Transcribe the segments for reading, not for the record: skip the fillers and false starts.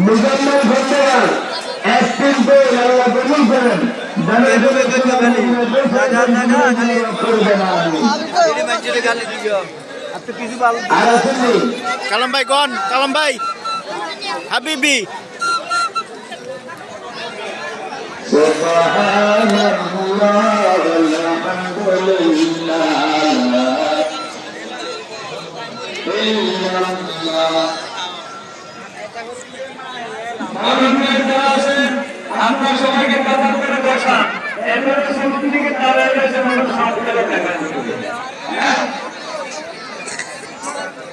মুজাম্মেল খন্দকার একদিন তো আল্লাহ কবুল করেন। কালাম ভাই কোন কালাম ভাই হাবিবি আপনার সবাইকে কাতার করে বসা এবারে সত্যি দিকে দাঁড়ায় রয়েছে মানুষ হাত করে দেখা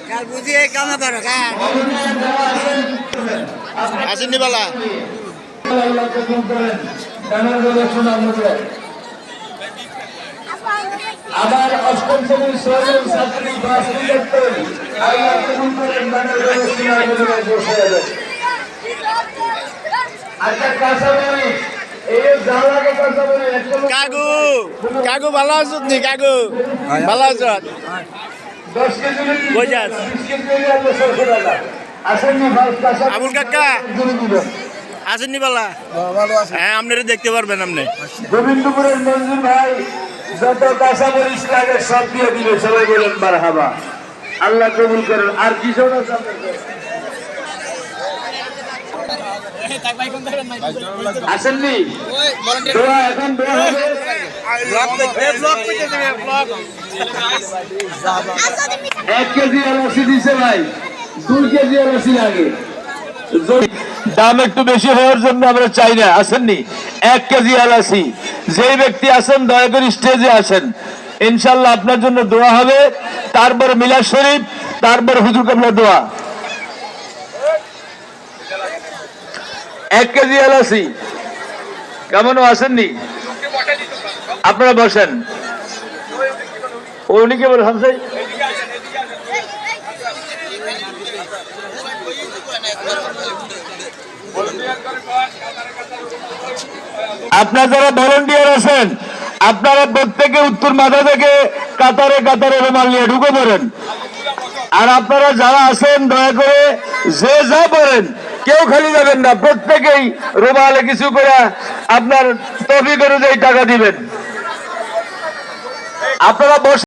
কাল বুঝিয়ে কামা করো কাল আসেননি বালা আল্লাহ কবুল করেন। গানের গলা শোনার মধ্যে আবার অষ্টম শ্রেণীর ছয়জন ছাত্রী ক্লাস নিলেন আল্লাহ কবুল করেন। গানের গলা শোনার মধ্যে বসে যাবেন। আচ্ছা কাঁচামরি এই জালাকে কাঁচামরি কাকু কাকু ভালো আছত নি কাকু ভালো আছত 10 কেজি কই যাস 20 কেজি আল্লাহ সরকার আসেননি ভাই কাঁচা আবুল কাকা আসেননি বালা হ্যাঁ আপনারা দেখতে পারবেন আপনি গোবিন্দপুরের মঞ্জুর ভাই যত কাঁচামরিচ লাগে সব দিয়ে দিবে। সবাই বলেন মারহাবা। আল্লাহ কবুল করেন। আর কি শোনা আসেননি দোয়া এখন দোয়া হবে। 1 কেজি এলাচি দিছে ভাই 2 কেজি এলাচি লাগে। দাম একটু বেশি হওয়ার জন্য আমরা চাই না। আসেননি 1 কেজি এলাচি। যেই ব্যক্তি আছেন দয়া করে স্টেজে আসেন, ইনশাল্লাহ আপনার জন্য দোয়া হবে। তারপর মিলাদ শরীফ, তারপর হুজুর কাবলা দোয়া। 1 কেজি এলাচি কেমনও আসেননি আপনারা বসেন। উনি কে বলেন হামসাই আপনারা যারা ভলান্টিয়ার আছেন আপনারা প্রত্যেকে উত্তর মাথা থেকে কাতারে কাতারে রুমাল নিয়ে ঢুকে পড়েন। আর আপনারা যারা আছেন দয়া করে যে যা পড়েন কেউ খালি যাবেন না, প্রত্যেকেই রুমালে কিছু করে আপনার তৌফিক অনুযায়ী টাকা দিবেন। আপনারা